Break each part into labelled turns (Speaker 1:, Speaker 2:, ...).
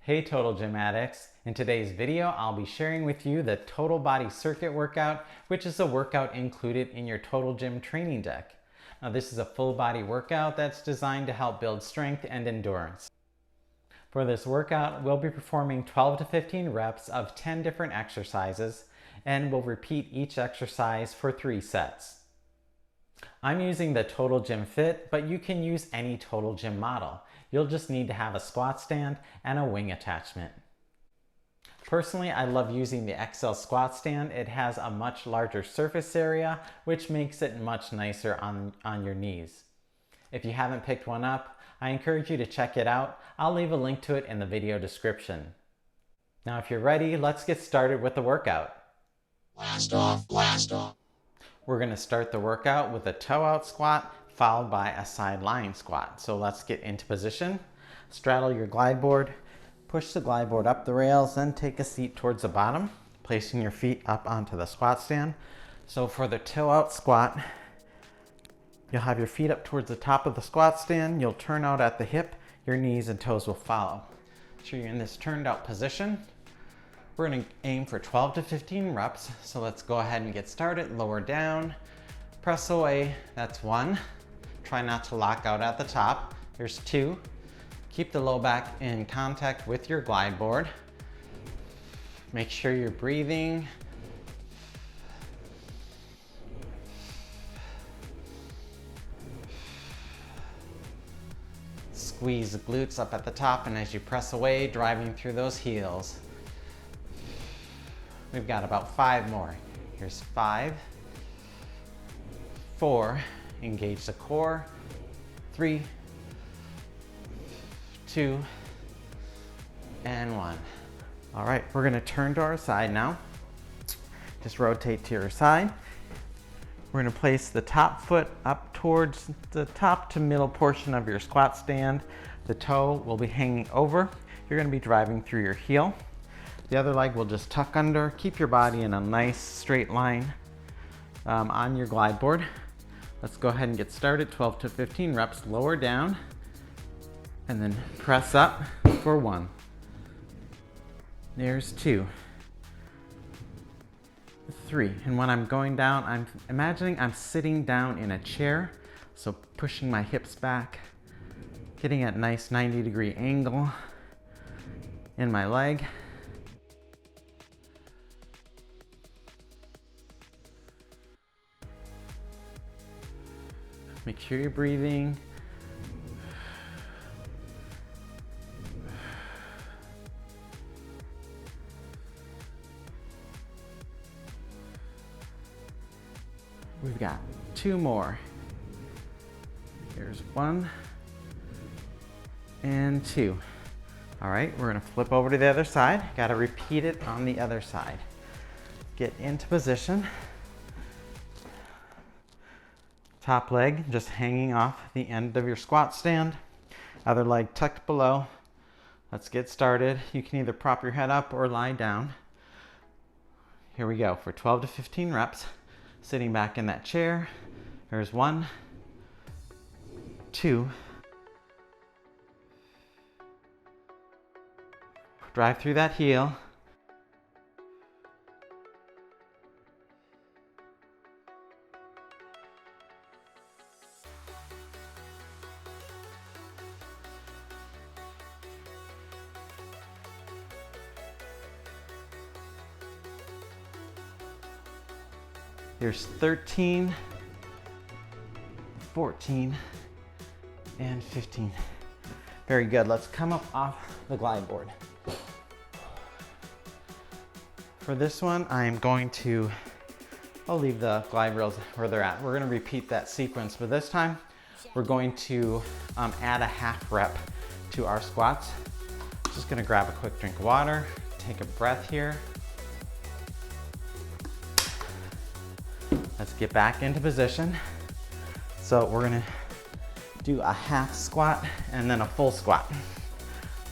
Speaker 1: Hey Total Gym addicts! In today's video, I'll be sharing with you the Total Body Circuit workout, which is a workout included in your Total Gym training deck. Now this is a full body workout that's designed to help build strength and endurance. For this workout, we'll be performing 12 to 15 reps of 10 different exercises, and we'll repeat each exercise for 3 sets. I'm using the Total Gym Fit, but you can use any Total Gym model. You'll just need to have a squat stand and a wing attachment. Personally, I love using the XL squat stand. It has a much larger surface area, which makes it much nicer on your knees. If you haven't picked one up, I encourage you to check it out. I'll leave a link to it in the video description. Now, if you're ready, let's get started with the workout.
Speaker 2: Blast off, blast off.
Speaker 1: We're going to start the workout with a toe out squat followed by a side lying squat. So let's get into position. Straddle your glide board, push the glide board up the rails, then take a seat towards the bottom, placing your feet up onto the squat stand. So for the toe out squat, you'll have your feet up towards the top of the squat stand. You'll turn out at the hip. Your knees and toes will follow. So you're in this turned out position. We're going to aim for 12 to 15 reps. So let's go ahead and get started. Lower down, press away. That's 1. Try not to lock out at the top. There's 2. Keep the low back in contact with your glide board. Make sure you're breathing. Squeeze the glutes up at the top, and as you press away, driving through those heels. We've got about 5 more. Here's 5, 4, engage the core, 3, 2, and 1. All right, we're gonna turn to our side now. Just rotate to your side. We're gonna place the top foot up towards the top to middle portion of your squat stand. The toe will be hanging over. You're gonna be driving through your heel. The other leg will just tuck under. Keep your body in a nice straight line on your glide board. Let's go ahead and get started. 12 to 15 reps, lower down, and then press up for 1. There's 2, 3. And when I'm going down, I'm imagining I'm sitting down in a chair. So pushing my hips back, getting a nice 90-degree angle in my leg. Make sure you're breathing. We've got 2 more. Here's 1 and 2. All right, we're gonna flip over to the other side. Gotta repeat it on the other side. Get into position. Top leg just hanging off the end of your squat stand. Other leg tucked below. Let's get started. You can either prop your head up or lie down. Here we go for 12 to 15 reps. Sitting back in that chair. There's 1, 2. Drive through that heel. There's 13, 14, and 15. Very good. Let's come up off the glide board. For this one, I'm going to, I'll leave the glide rails where they're at. We're going to repeat that sequence, but this time we're going to add a half rep to our squats. Just going to grab a quick drink of water, take a breath here. Let's get back into position. So we're gonna do a half squat and then a full squat.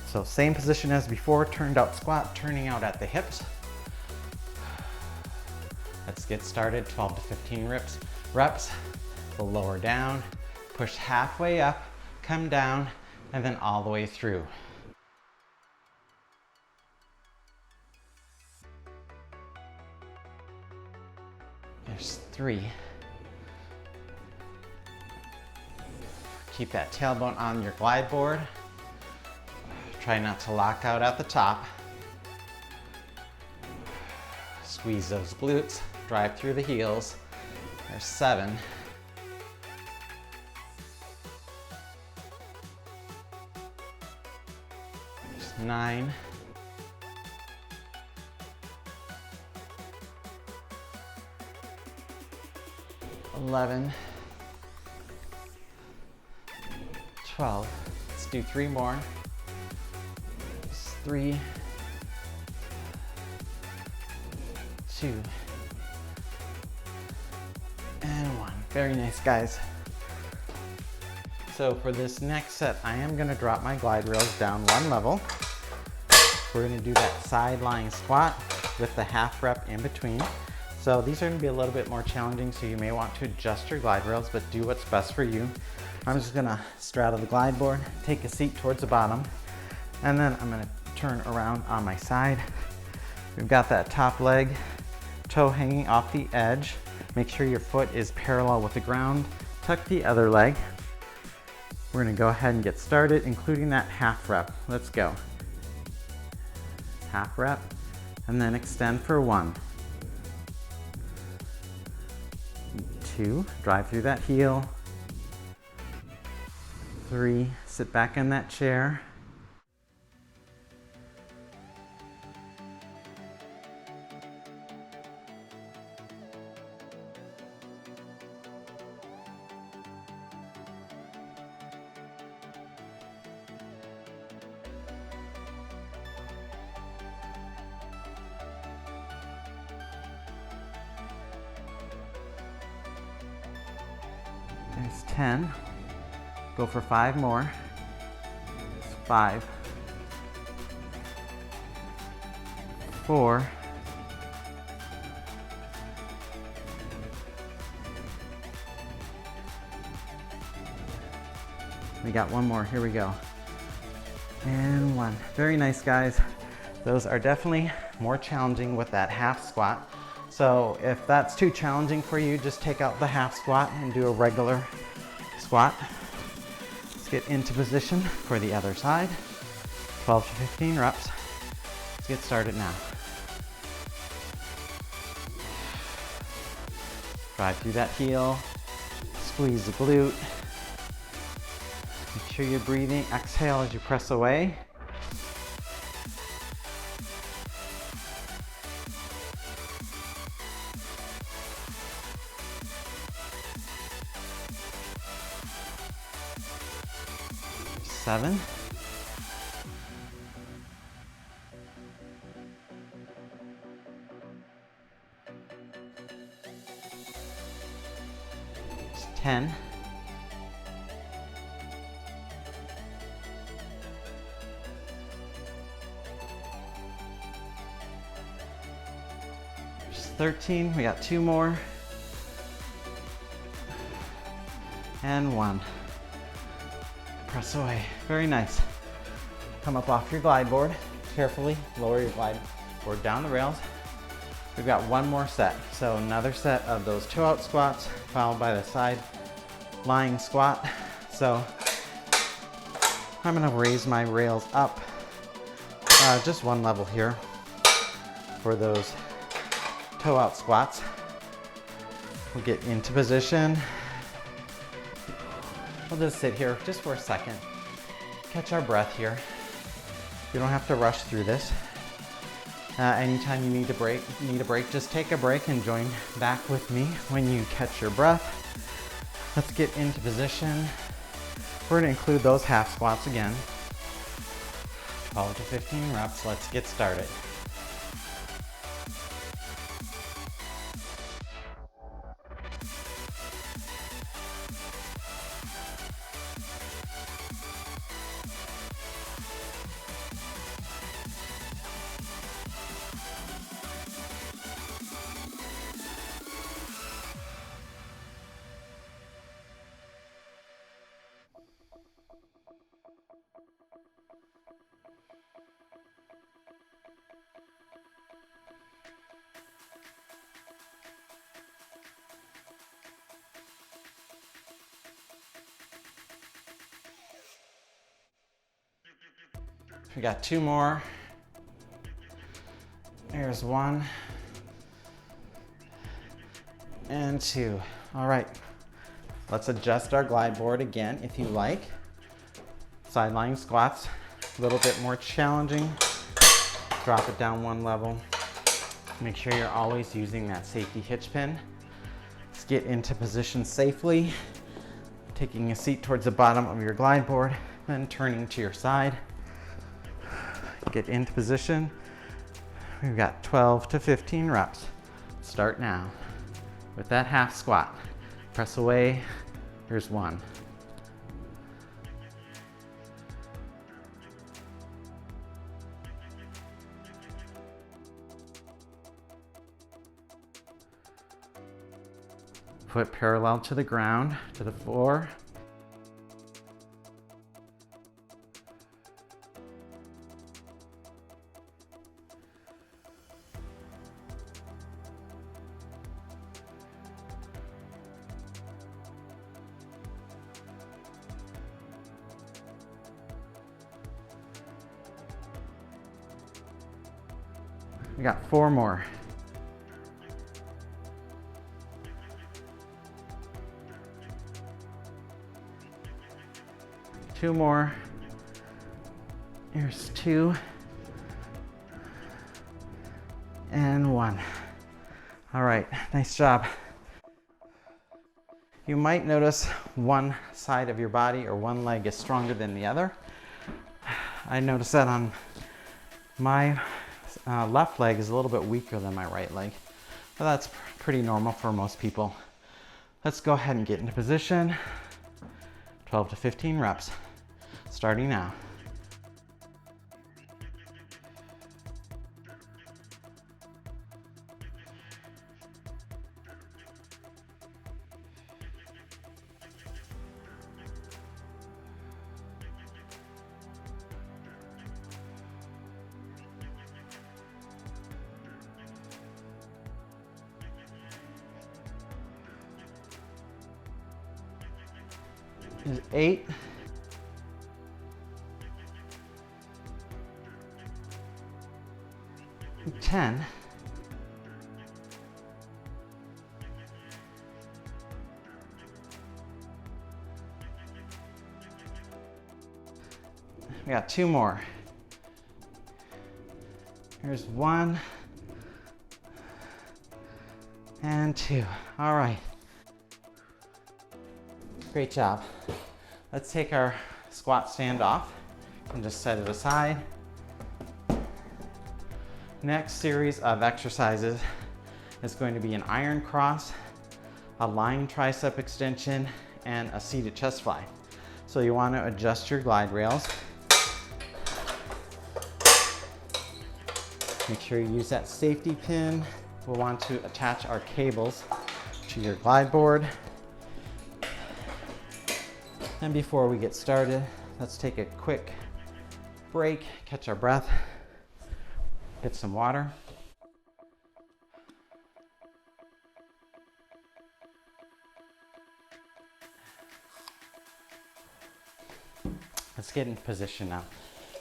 Speaker 1: So same position as before, turned out squat, turning out at the hips. Let's get started, 12 to 15 reps. We'll lower down, push halfway up, come down, and then all the way through. There's 3. Keep that tailbone on your glide board. Try not to lock out at the top. Squeeze those glutes, drive through the heels. There's 7. There's 9. 11. 12. Let's do 3 more. 3, 2, and 1. Very nice, guys. So for this next set, I am going to drop my glide rails down 1 level. We're going to do that side lying squat with the half rep in between. So these are going to be a little bit more challenging, so you may want to adjust your glide rails, but do what's best for you. I'm just going to straddle the glide board, take a seat towards the bottom, and then I'm going to turn around on my side. We've got that top leg, toe hanging off the edge. Make sure your foot is parallel with the ground. Tuck the other leg. We're going to go ahead and get started, including that half rep. Let's go. Half rep, and then extend for 1. 2, drive through that heel. 3, sit back in that chair. 10. Go for 5 more. 5, 4, 3. We got 1 more. Here we go. And 1. Very nice, guys. Those are definitely more challenging with that half squat. So if that's too challenging for you, just take out the half squat and do a regular squat. Let's get into position for the other side. 12 to 15 reps. Let's get started now. Drive through that heel. Squeeze the glute. Make sure you're breathing. Exhale as you press away. Seven. 10. 13. We got 2 more. And 1. Press away. Very nice. Come up off your glide board. Carefully lower your glide board down the rails. We've got 1 more set. So another set of those toe out squats followed by the side lying squat. So I'm gonna raise my rails up just 1 level here for those toe out squats. We'll get into position. We'll just sit here just for a second. Catch our breath here. You don't have to rush through this. Anytime you need a break, just take a break and join back with me when you catch your breath. Let's get into position. We're gonna include those half squats again. 12 to 15 reps, let's get started. We got 2 more. There's 1 and 2. All right, let's adjust our glide board again if you like. Side lying squats, a little bit more challenging. Drop it down 1 level. Make sure you're always using that safety hitch pin. Let's get into position safely. Taking a seat towards the bottom of your glide board, then turning to your side. Get into position. We've got 12 to 15 reps. Start now. With that half squat, press away. Here's 1. Foot parallel to the ground, to the floor. We got 4 more. Two more. Here's 2 and 1. All right, nice job. You might notice one side of your body or one leg is stronger than the other. I noticed that on my left leg is a little bit weaker than my right leg. But that's pretty normal for most people. Let's go ahead and get into position. 12 to 15 reps, starting now. Is 8. 10. We got 2 more. Here's 1 and 2. All right. Great job. Let's take our squat stand off and just set it aside. Next series of exercises is going to be an iron cross, a lying tricep extension, and a seated chest fly. So you want to adjust your glide rails. Make sure you use that safety pin. We'll want to attach our cables to your glide board. And before we get started, let's take a quick break, catch our breath, get some water. Let's get in position now.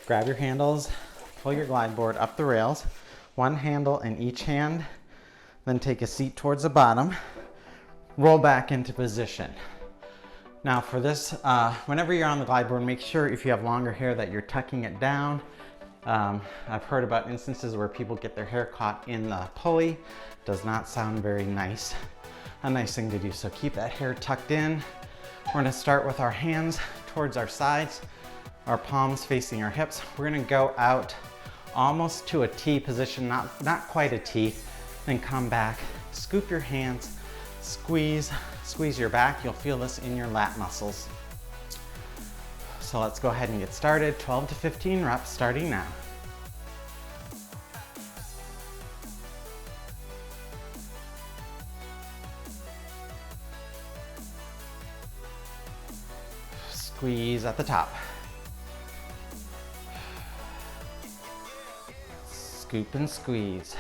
Speaker 1: Grab your handles, pull your glide board up the rails, 1 handle in each hand, then take a seat towards the bottom, roll back into position. Now for this, whenever you're on the glide board, make sure if you have longer hair that you're tucking it down. I've heard about instances where people get their hair caught in the pulley. Does not sound very nice. A nice thing to do, so keep that hair tucked in. We're gonna start with our hands towards our sides, our palms facing our hips. We're gonna go out almost to a T position, not quite a T, then come back, scoop your hands, squeeze your back. You'll feel this in your lat muscles. So let's go ahead and get started. 12 to 15 reps starting now. Squeeze at the top. Scoop and squeeze.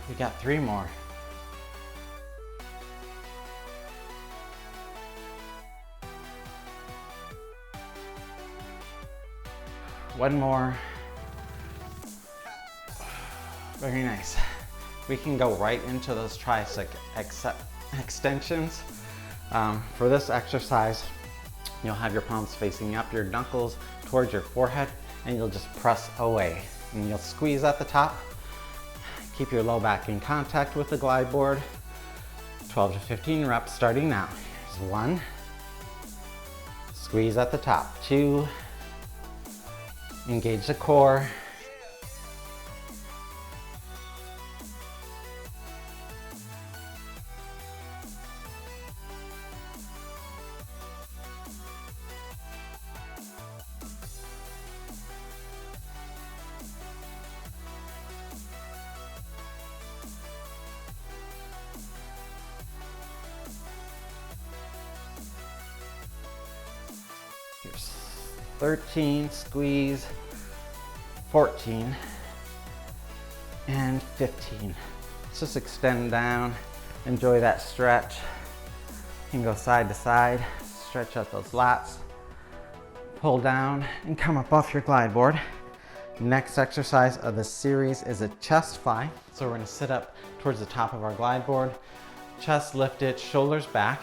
Speaker 1: We got 3 more. One more. Very nice. We can go right into those tricep extensions. For this exercise, you'll have your palms facing up, your knuckles towards your forehead, and you'll just press away. And you'll squeeze at the top. Keep your low back in contact with the glide board. 12 to 15 reps starting now. Here's 1. Squeeze at the top. 2. Engage the core. 13, squeeze, 14, and 15. Let's just extend down, enjoy that stretch. You can go side to side, stretch out those lats, pull down, and come up off your glide board. Next exercise of this series is a chest fly. So we're gonna sit up towards the top of our glide board, chest lifted, shoulders back.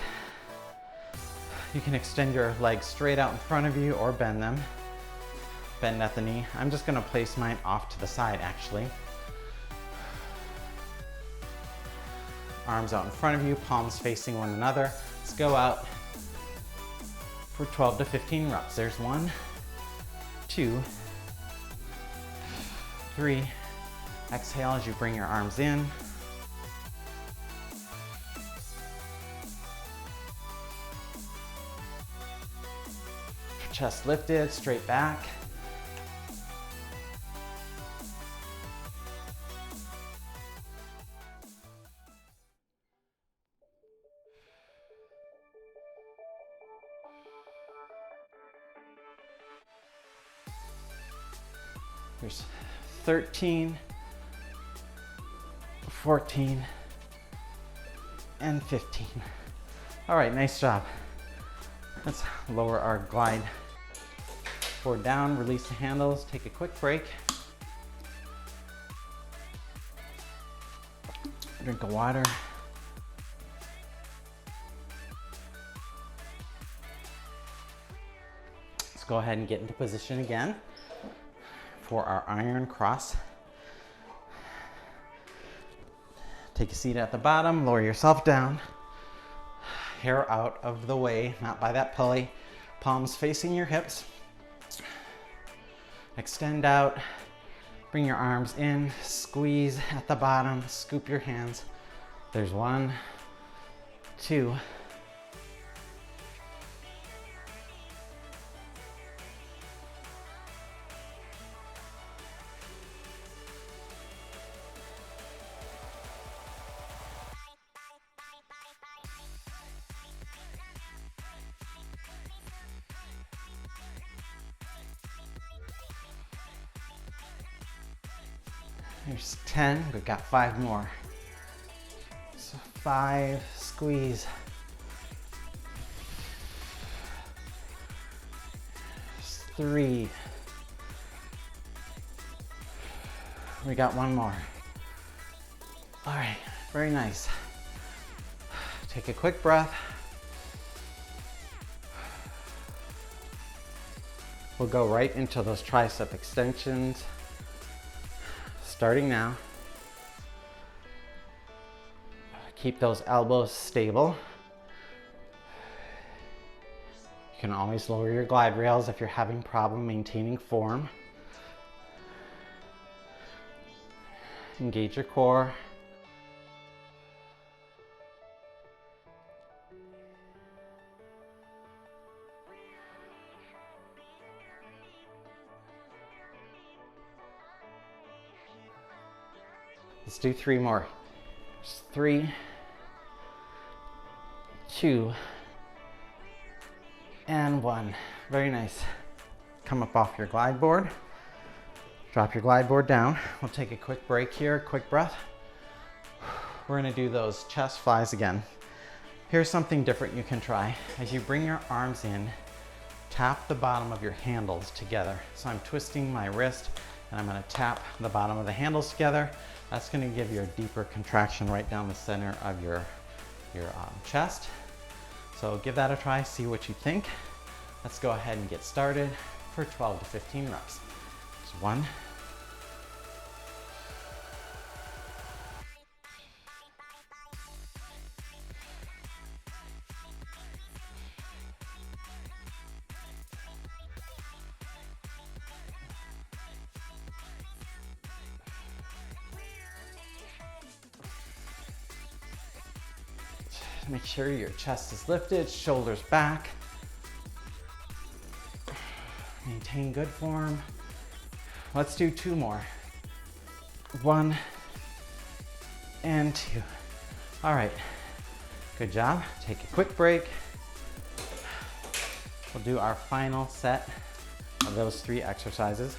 Speaker 1: You can extend your legs straight out in front of you or bend them. Bend at the knee. I'm just gonna place mine off to the side actually. Arms out in front of you, palms facing one another. Let's go out for 12 to 15 reps. There's 1, 2, 3. Exhale as you bring your arms in. Chest lifted, straight back. There's 13, 14, and 15. All right, nice job. Let's lower our glide board down, release the handles, take a quick break. Drink of water. Let's go ahead and get into position again for our iron cross. Take a seat at the bottom, lower yourself down. Hair out of the way, not by that pulley. Palms facing your hips. Extend out, bring your arms in, squeeze at the bottom, scoop your hands. There's 1, 2, There's 10, we've got 5 more. So 5, squeeze. 3. We got 1 more. All right, very nice. Take a quick breath. We'll go right into those tricep extensions. Starting now. Keep those elbows stable. You can always lower your glide rails if you're having problem maintaining form. Engage your core. Let's do 3 more. Just 3, 2, and 1. Very nice. Come up off your glide board. Drop your glide board down. We'll take a quick break here, quick breath. we're gonna do those chest flies again. Here's something different you can try. As you bring your arms in, tap the bottom of your handles together. So I'm twisting my wrist and I'm gonna tap the bottom of the handles together. That's gonna give you a deeper contraction right down the center of your chest. So give that a try, see what you think. Let's go ahead and get started for 12 to 15 reps. Just 1, 2. Make sure your chest is lifted, shoulders back. Maintain good form. Let's do 2 more. 1 and 2. All right, good job. Take a quick break. We'll do our final set of those 3 exercises.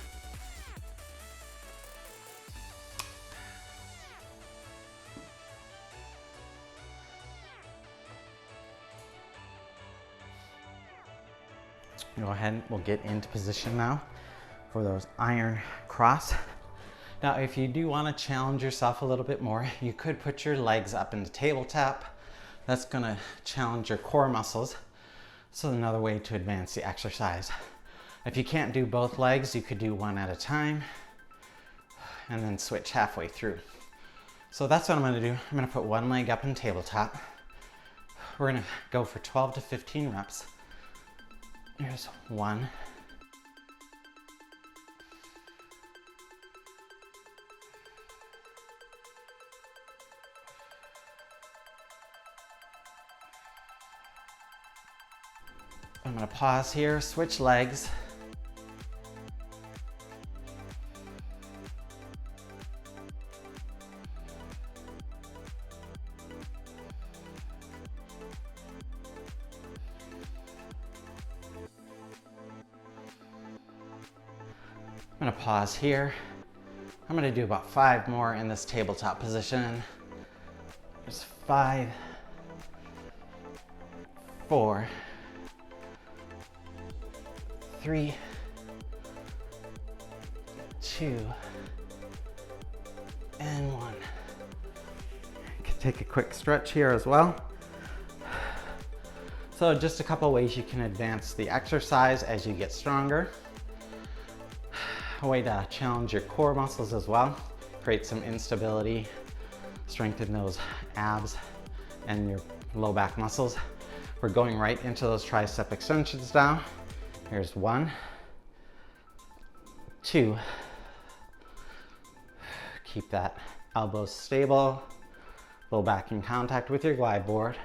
Speaker 1: Go ahead, we'll get into position now for those iron cross. Now, if you do want to challenge yourself a little bit more, you could put your legs up into table tap. That's gonna challenge your core muscles. So another way to advance the exercise. If you can't do both legs, you could do one at a time and then switch halfway through. So that's what I'm gonna do. I'm gonna put one leg up in tabletop. We're gonna go for 12 to 15 reps. Here's 1. I'm gonna pause here, switch legs. I'm gonna pause here. I'm gonna do about 5 more in this tabletop position. There's 5, 4, 3, 2, and 1. Can take a quick stretch here as well. So just a couple ways you can advance the exercise as you get stronger. A way to challenge your core muscles as well, create some instability, strengthen those abs and your low back muscles. We're going right into those tricep extensions now. Here's 1, 2. Keep that elbows stable, low back in contact with your glide board.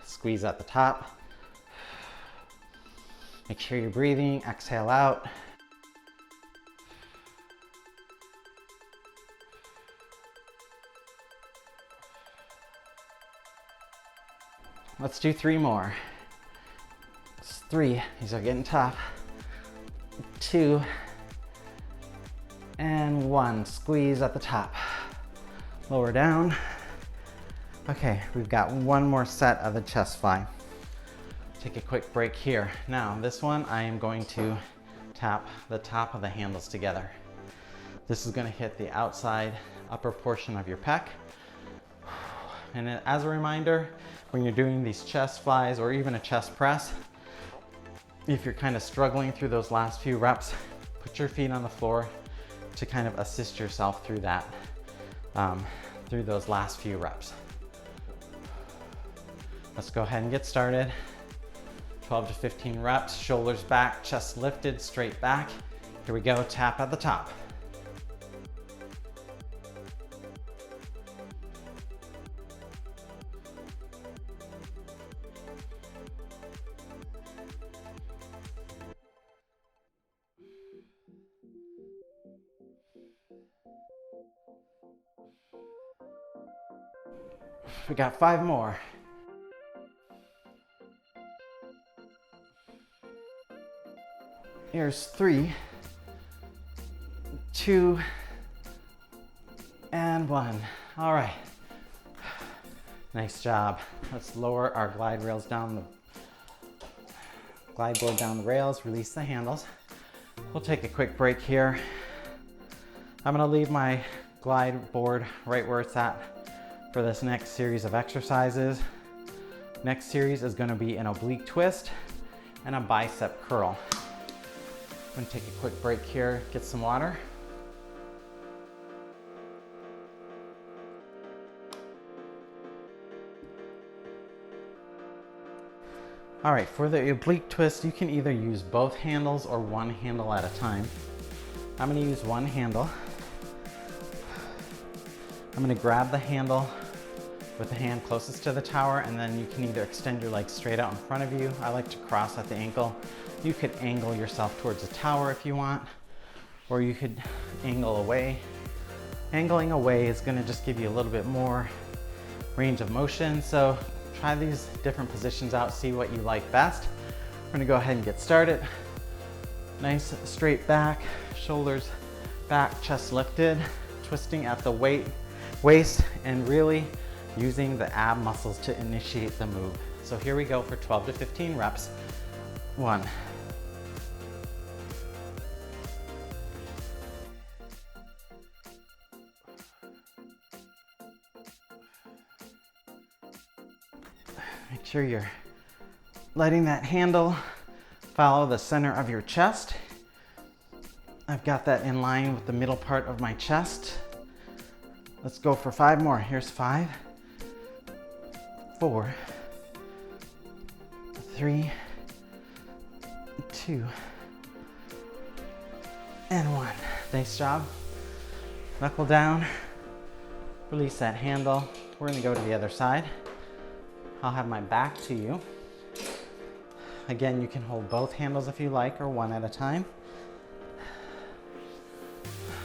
Speaker 1: Squeeze at the top. Make sure you're breathing, exhale out. Let's do 3 more. It's 3, these are getting tough. 2, and 1. Squeeze at the top. Lower down. Okay, we've got 1 more set of the chest fly. Take a quick break here. Now, this one I am going to tap the top of the handles together. This is gonna hit the outside upper portion of your pec. And as a reminder, when you're doing these chest flies or even a chest press, if you're kind of struggling through those last few reps, put your feet on the floor to kind of assist yourself through that, through those last few reps. Let's go ahead and get started. 12 to 15 reps, shoulders back, chest lifted, straight back. Here we go, tap at the top. We got 5 more. Here's 3, 2, and 1. All right. Nice job. Let's lower our glide board down the rails, release the handles. We'll take a quick break here. I'm gonna leave my glide board right where it's at for this next series of exercises. Next series is gonna be an oblique twist and a bicep curl. I'm gonna take a quick break here, get some water. All right, for the oblique twist, you can either use both handles or one handle at a time. I'm gonna use one handle. I'm gonna grab the handle with the hand closest to the tower, and then you can either extend your legs straight out in front of you. I like to cross at the ankle. You could angle yourself towards the tower if you want, or you could angle away. Angling away is gonna just give you a little bit more range of motion, so try these different positions out, see what you like best. We're gonna go ahead and get started. Nice straight back, shoulders back, chest lifted, twisting at the waist, and really using the ab muscles to initiate the move. So here we go for 12 to 15 reps. 1. Make sure you're letting that handle follow the center of your chest. I've got that in line with the middle part of my chest. Let's go for 5 more. Here's 5, 4, 3, 2, and 1. Nice job. Knuckle down, release that handle. We're gonna go to the other side. I'll have my back to you. Again, you can hold both handles if you like, or one at a time.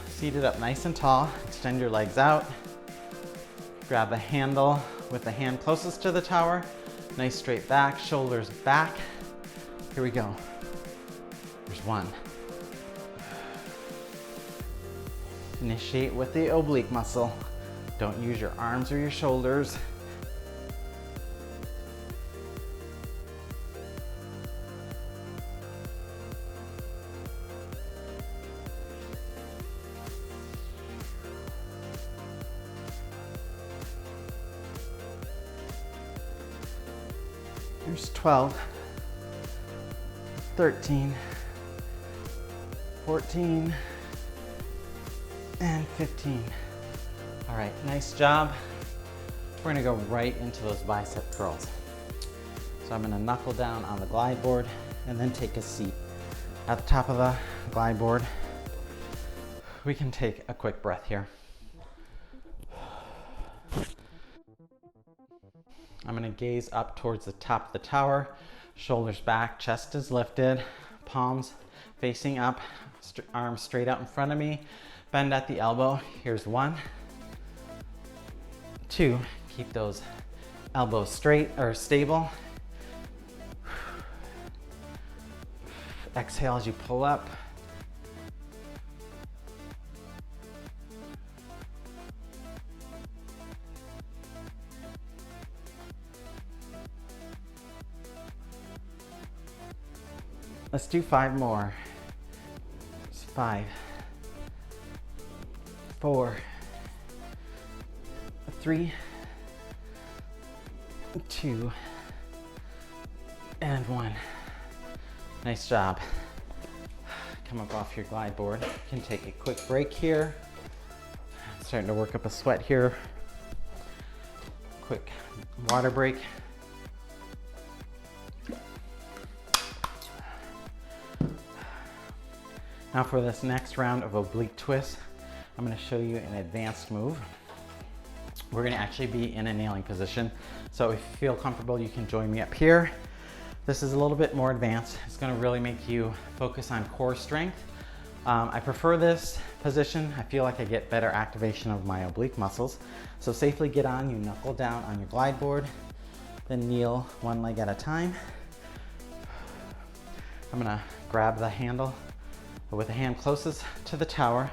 Speaker 1: Seated up nice and tall, extend your legs out. Grab the handle with the hand closest to the tower. Nice straight back, shoulders back. Here we go. There's 1. Initiate with the oblique muscle. Don't use your arms or your shoulders. There's 12, 13, 14, and 15. All right, nice job. We're gonna go right into those bicep curls. So I'm gonna knuckle down on the glide board and then take a seat at the top of the glide board. We can take a quick breath here. I'm gonna gaze up towards the top of the tower, shoulders back, chest is lifted, palms facing up, arms straight out in front of me, bend at the elbow. Here's 1, 2, keep those elbows straight or stable. Exhale as you pull up. Let's do 5 more. 5, 4, 3, 2, and 1. Nice job. Come up off your glide board. You can take a quick break here. Starting to work up a sweat here. Quick water break. Now for this next round of oblique twists, I'm going to show you an advanced move. We're going to actually be in a kneeling position. So if you feel comfortable, you can join me up here. This is a little bit more advanced. It's going to really make you focus on core strength. I prefer this position. I feel like I get better activation of my oblique muscles. So safely get on, you knuckle down on your glide board, then kneel one leg at a time. I'm going to grab the handle with the hand closest to the tower,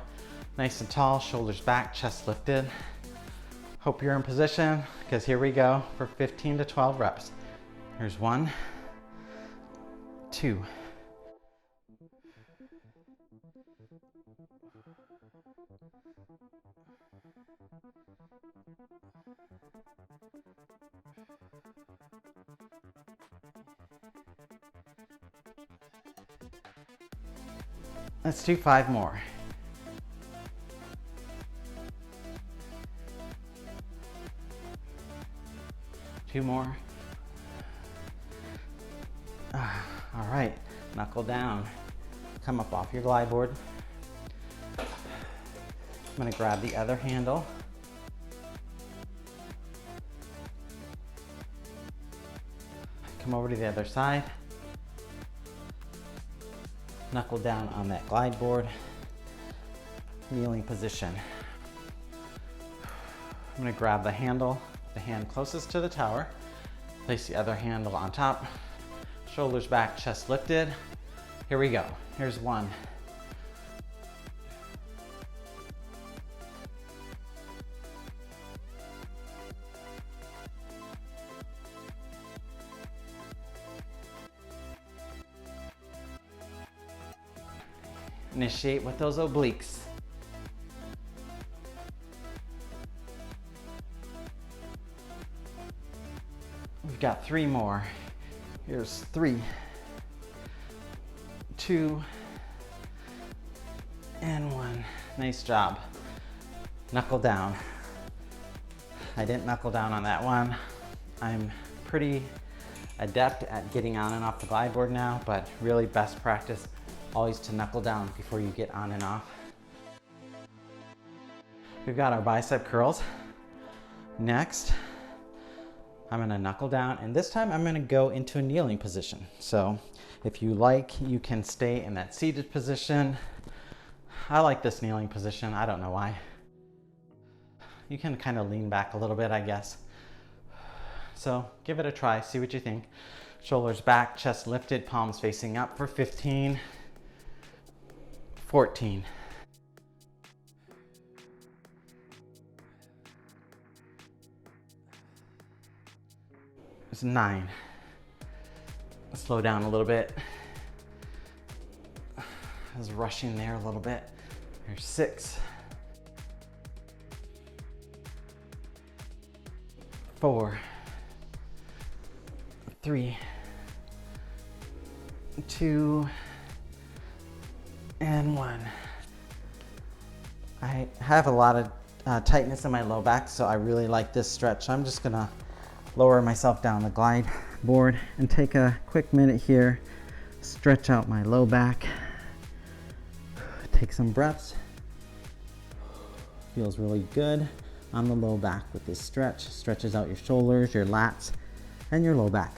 Speaker 1: Nice and tall, shoulders back, chest lifted. Hope you're in position, because here we go for 15 to 12 reps. Here's 1, 2. Let's do 5 more. Two more. All right, knuckle down. Come up off your glide board. I'm gonna grab the other handle. Come over to the other side. Knuckle down on that glide board. Kneeling position. I'm gonna grab the handle, the hand closest to the tower. Place the other handle on top. Shoulders back, chest lifted. Here we go. Here's 1. Initiate with those obliques. We've got 3 more. Here's 3, 2, and 1. Nice job. Knuckle down. I didn't knuckle down on that one. I'm pretty adept at getting on and off the glide board now, but really best practice always to knuckle down before you get on and off. We've got our bicep curls. Next, I'm gonna knuckle down, and this time I'm gonna go into a kneeling position. So if you like, you can stay in that seated position. I like this kneeling position, I don't know why. You can kind of lean back a little bit, I guess. So give it a try, see what you think. Shoulders back, chest lifted, palms facing up for 15, 14. It's 9. Slow down a little bit. I was rushing there a little bit. Here's 6. 4, 3, 2, and 1. I have a lot of tightness in my low back, so I really like this stretch. I'm just gonna lower myself down the glide board and take a quick minute here, stretch out my low back, take some breaths. Feels really good on the low back with this stretch. Stretches out your shoulders, your lats, and your low back.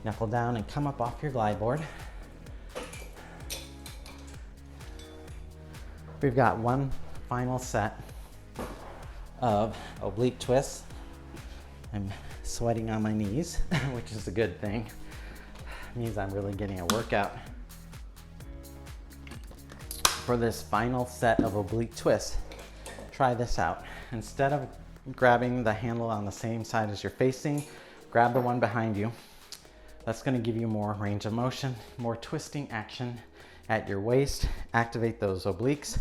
Speaker 1: Knuckle down and come up off your glide board. We've got one final set of oblique twists. I'm sweating on my knees, which is a good thing. It means I'm really getting a workout. For this final set of oblique twists, try this out. Instead of grabbing the handle on the same side as you're facing, grab the one behind you. That's going to give you more range of motion, more twisting action at your waist. Activate those obliques.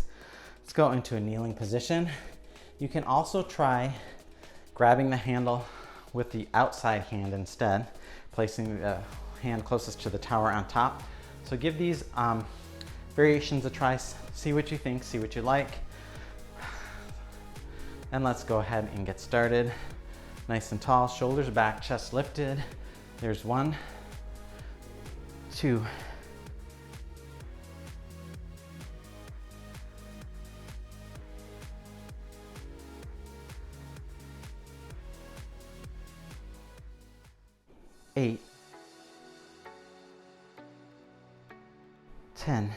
Speaker 1: Let's go into a kneeling position. You can also try grabbing the handle with the outside hand instead, placing the hand closest to the tower on top. So give these variations a try, see what you think, see what you like. And let's go ahead and get started. Nice and tall, shoulders back, chest lifted. There's 1, 2, 8, 10,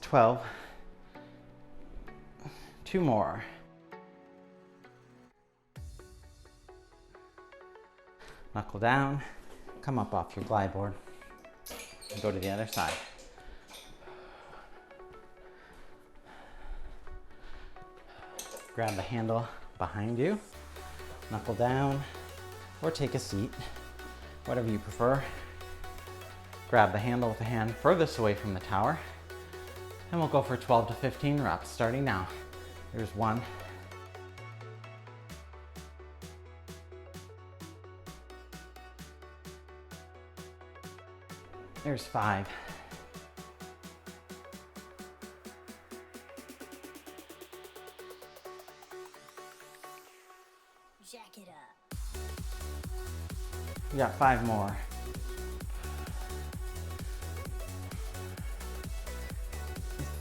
Speaker 1: 12, 2 more. Knuckle down, come up off your glide board, and go to the other side. Grab the handle behind you, knuckle down, or take a seat, whatever you prefer. Grab the handle with the hand furthest away from the tower, and we'll go for 12 to 15 reps, starting now. Here's 1. There's 5.
Speaker 3: Jack it up.
Speaker 1: We got 5 more.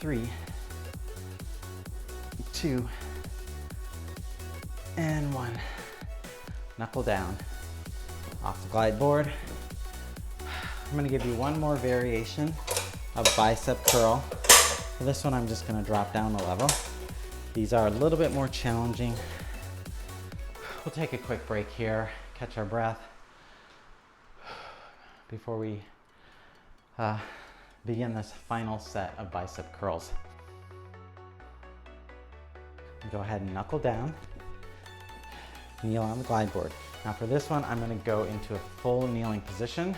Speaker 1: 3, 2, and 1. Knuckle down. Off the glide board. I'm gonna give you one more variation of bicep curl. For this one, I'm just gonna drop down a level. These are a little bit more challenging. We'll take a quick break here, catch our breath before we begin this final set of bicep curls. Go ahead and knuckle down, kneel on the glide board. Now for this one, I'm gonna go into a full kneeling position.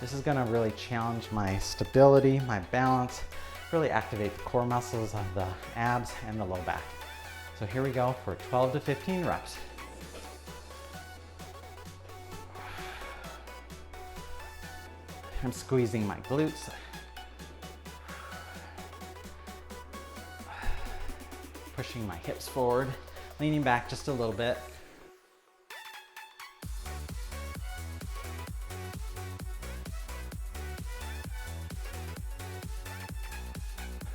Speaker 1: This is gonna really challenge my stability, my balance, really activate the core muscles of the abs and the low back. So here we go for 12 to 15 reps. I'm squeezing my glutes. Pushing my hips forward, leaning back just a little bit.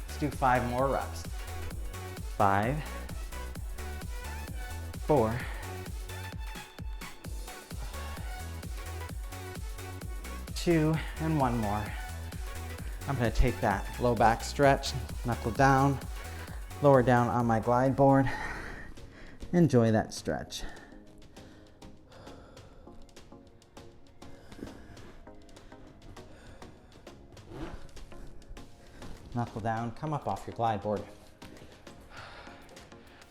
Speaker 1: Let's do 5 more reps. 5, 4, 2, and 1 more. I'm gonna take that low back stretch, knuckle down, lower down on my glide board. Enjoy that stretch. Knuckle down, come up off your glide board.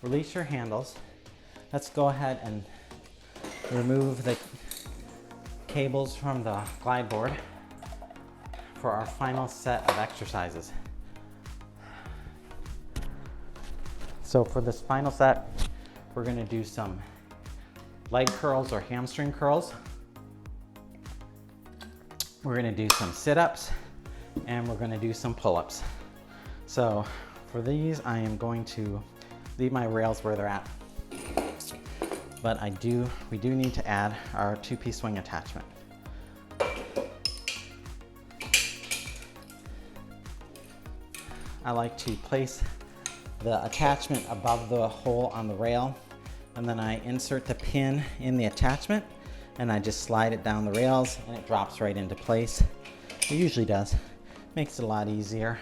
Speaker 1: Release your handles. Let's go ahead and remove the cables from the glide board for our final set of exercises. So for this final set, we're gonna do some leg curls or hamstring curls. We're gonna do some sit-ups, and we're gonna do some pull-ups. So for these, I am going to leave my rails where they're at. But we do need to add our 2-piece swing attachment. I like to place the attachment above the hole on the rail, and then I insert the pin in the attachment, and I just slide it down the rails, and it drops right into place. It usually does. Makes it a lot easier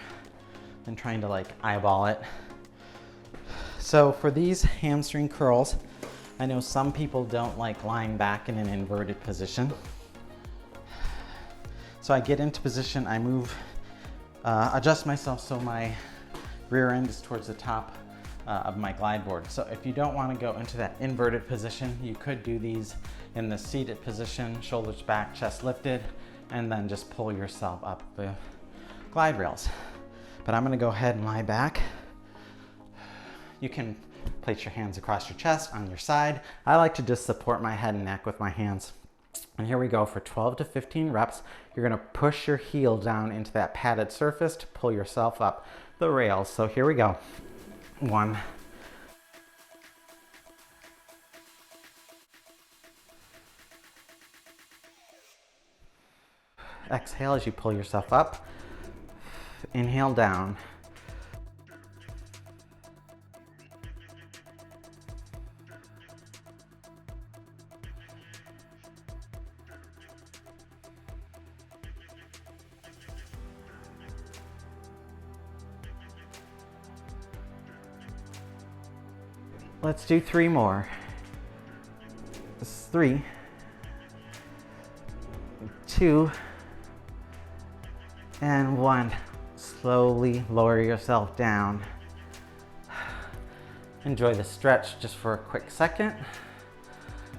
Speaker 1: than trying to like eyeball it. So for these hamstring curls, I know some people don't like lying back in an inverted position. So I get into position, I move, adjust myself so my rear end is towards the top of my glide board. So if you don't want to go into that inverted position, you could do these in the seated position, shoulders back, chest lifted, and then just pull yourself up the glide rails. But I'm going to go ahead and lie back. You can place your hands across your chest on your side. I like to just support my head and neck with my hands. And here we go for 12 to 15 reps. You're going to push your heel down into that padded surface to pull yourself up the rails. So here we go. 1, 2. Exhale as you pull yourself up. Inhale down. Let's do 3 more. 3, 2, and 1. Slowly lower yourself down. Enjoy the stretch just for a quick second.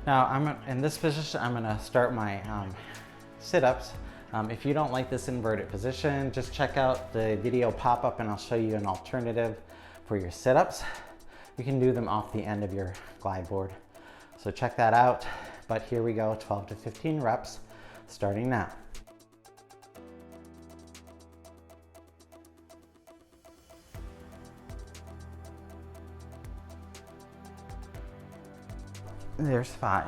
Speaker 1: Now in this position, I'm gonna start my sit-ups. If you don't like this inverted position, just check out the video pop-up and I'll show you an alternative for your sit-ups. You can do them off the end of your glide board. So check that out. But here we go, 12 to 15 reps, starting now. There's 5.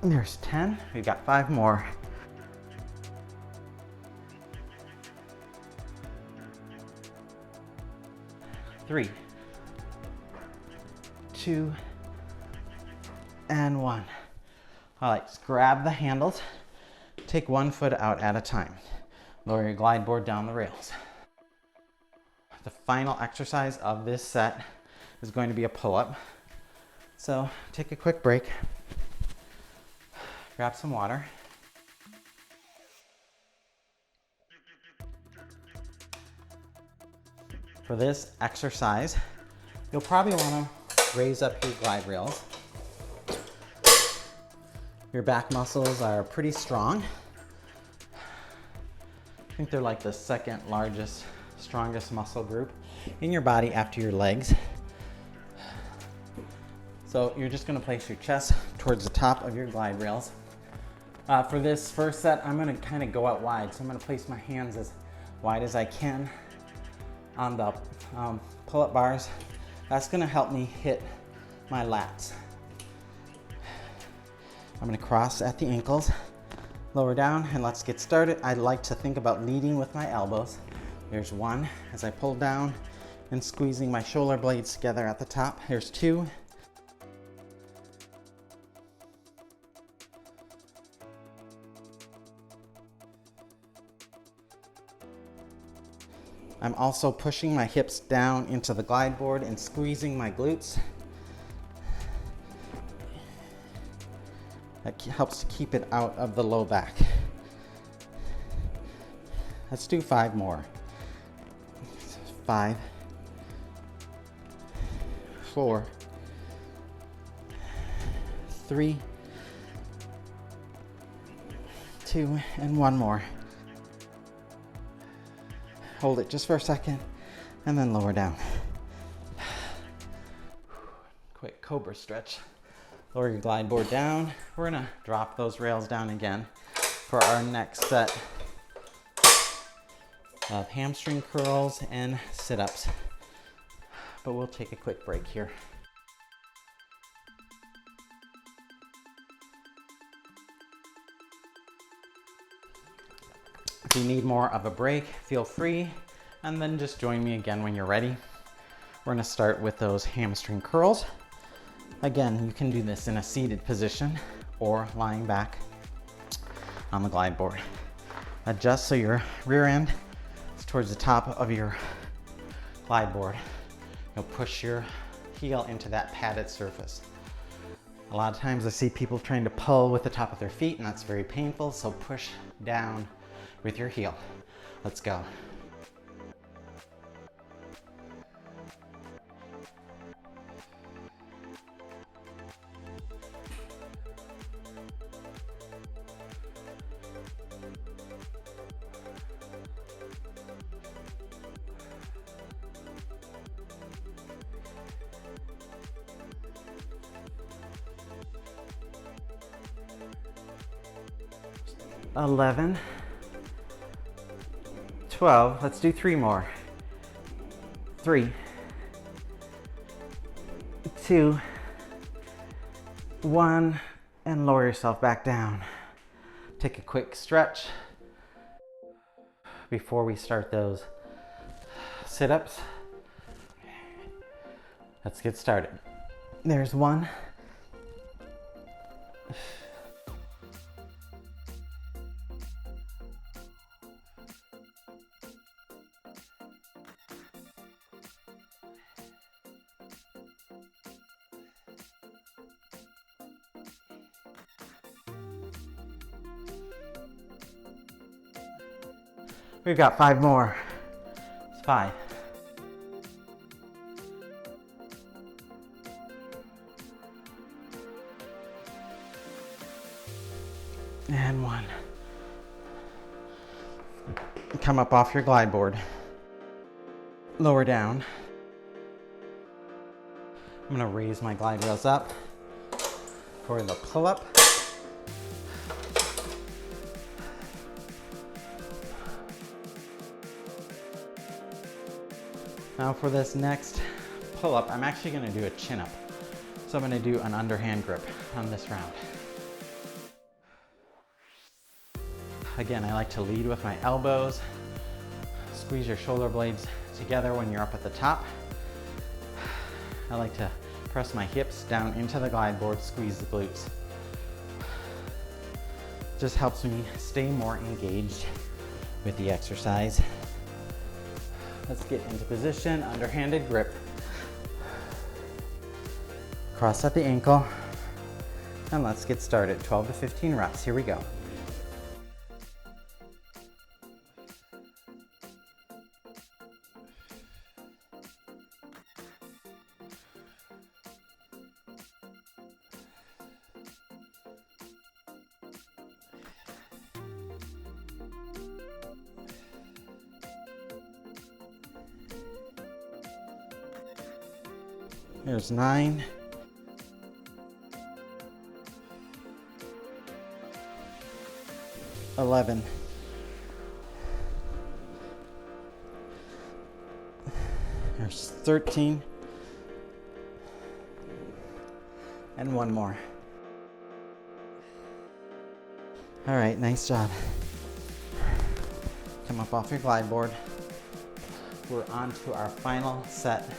Speaker 1: There's 10. We've got 5 more. 3, 2, and 1. All right, just grab the handles. Take one foot out at a time. Lower your glide board down the rails. The final exercise of this set is going to be a pull-up. So take a quick break. Grab some water. For this exercise, you'll probably want to raise up your glide rails. Your back muscles are pretty strong. I think they're like the second largest, strongest muscle group in your body after your legs. So you're just going to place your chest towards the top of your glide rails. For this first set, I'm going to kind of go out wide. So I'm going to place my hands as wide as I can on the pull-up bars. That's going to help me hit my lats. I'm going to cross at the ankles, lower down, and let's get started. I like to think about leading with my elbows. There's 1 as I pull down and squeezing my shoulder blades together at the top. There's 2. I'm also pushing my hips down into the glide board and squeezing my glutes. That helps to keep it out of the low back. Let's do 5 more. 5, 4, 3, 2, and 1 more. Hold it just for a second and then lower down. Quick cobra stretch. Lower your glide board down. We're gonna drop those rails down again for our next set of hamstring curls and sit-ups. But we'll take a quick break here. If you need more of a break, feel free, and then just join me again when you're ready. We're gonna start with those hamstring curls. Again, you can do this in a seated position or lying back on the glide board. Adjust so your rear end is towards the top of your glide board. You'll push your heel into that padded surface. A lot of times I see people trying to pull with the top of their feet, and that's very painful, so push down with your heel. Let's go. $11, 12, let's do 3 more. 3, 2, 1, and lower yourself back down. Take a quick stretch before we start those sit-ups. Let's get started. There's 1. 2, We've got 5 more. It's 5. And 1. Come up off your glide board. Lower down. I'm gonna raise my glide rails up for the pull-up. Now for this next pull-up, I'm actually gonna do a chin-up. So I'm gonna do an underhand grip on this round. Again, I like to lead with my elbows. Squeeze your shoulder blades together when you're up at the top. I like to press my hips down into the glide board, squeeze the glutes. Just helps me stay more engaged with the exercise. Let's get into position, underhanded grip. Cross at the ankle, and let's get started. 12 to 15 reps, here we go. Here's 9. 11. There's 13. And 1 more. All right, nice job. Come up off your glide board. We're on to our final set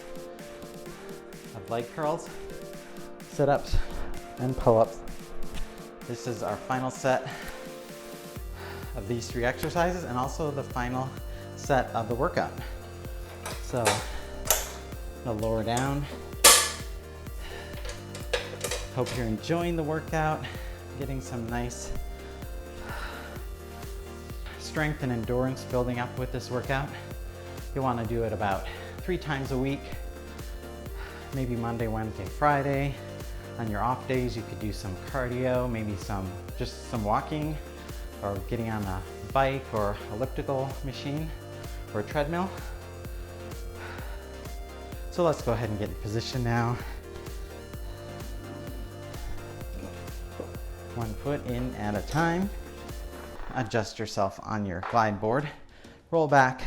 Speaker 1: of leg curls, sit-ups, and pull-ups. This is our final set of these 3 exercises and also the final set of the workout. So, the lower down. Hope you're enjoying the workout, getting some nice strength and endurance building up with this workout. You want to do it about 3 times a week. Maybe Monday, Wednesday, Friday. On your off days, you could do some cardio, maybe just some walking, or getting on a bike or elliptical machine or treadmill. So let's go ahead and get in position now. 1 foot in at a time. Adjust yourself on your glide board. Roll back.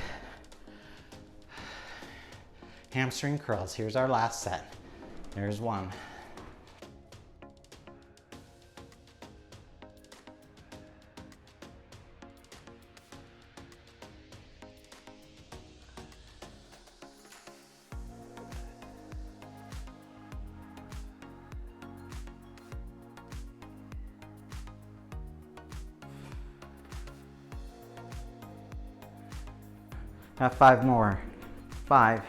Speaker 1: Hamstring curls. Here's our last set. There's 1. Have 5 more. 5.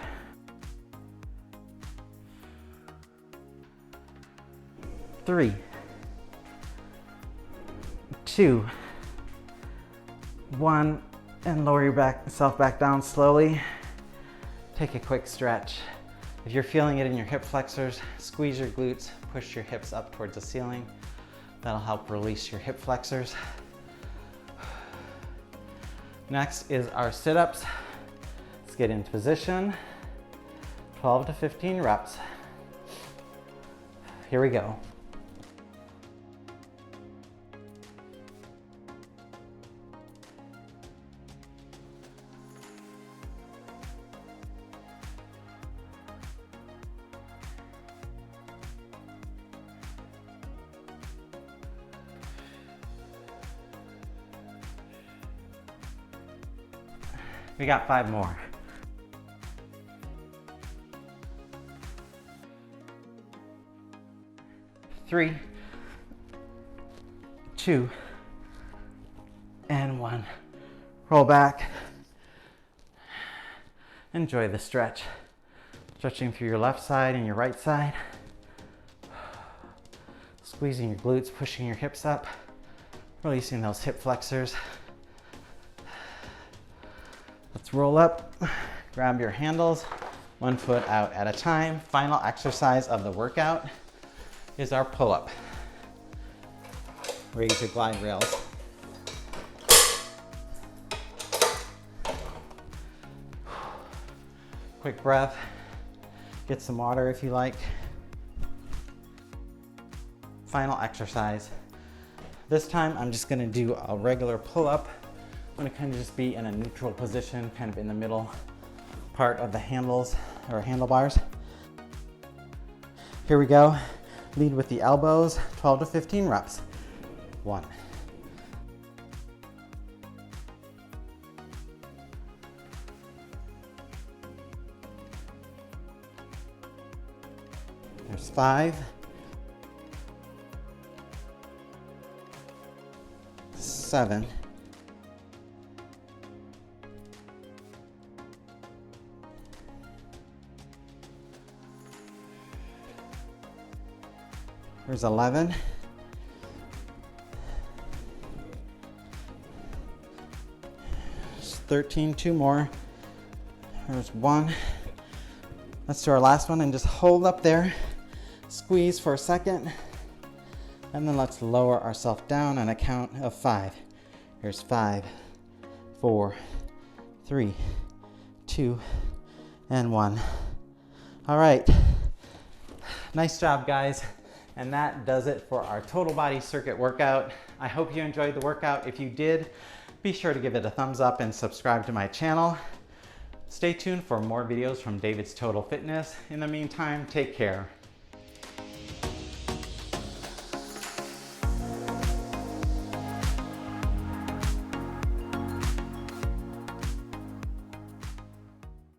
Speaker 1: 3. 2. 1. And lower yourself back down slowly. Take a quick stretch. If you're feeling it in your hip flexors, squeeze your glutes, push your hips up towards the ceiling. That'll help release your hip flexors. Next is our sit-ups. Let's get into position. 12 to 15 reps. Here we go. We got 5 more. Three, 2, and 1. Roll back. Enjoy the stretch. Stretching through your left side and your right side. Squeezing your glutes, pushing your hips up. Releasing those hip flexors. Let's roll up, grab your handles, 1 foot out at a time. Final exercise of the workout is our pull-up. Raise your glide rails. Quick breath. Get some water if you like. Final exercise. This time I'm just gonna do a regular pull-up. I'm gonna kind of just be in a neutral position, kind of in the middle part of the handles or handlebars. Here we go. Lead with the elbows, 12 to 15 reps. 1. There's 5. 7. There's 11. There's 13, 2 more. There's 1. Let's do our last one and just hold up there. Squeeze for a second. And then let's lower ourselves down on a count of 5. Here's 5, 4, 3, 2, and 1. All right. Nice job, guys. And that does it for our total body circuit workout. I hope you enjoyed the workout. If you did, be sure to give it a thumbs up and subscribe to my channel. Stay tuned for more videos from David's Total Fitness. In the meantime, take care.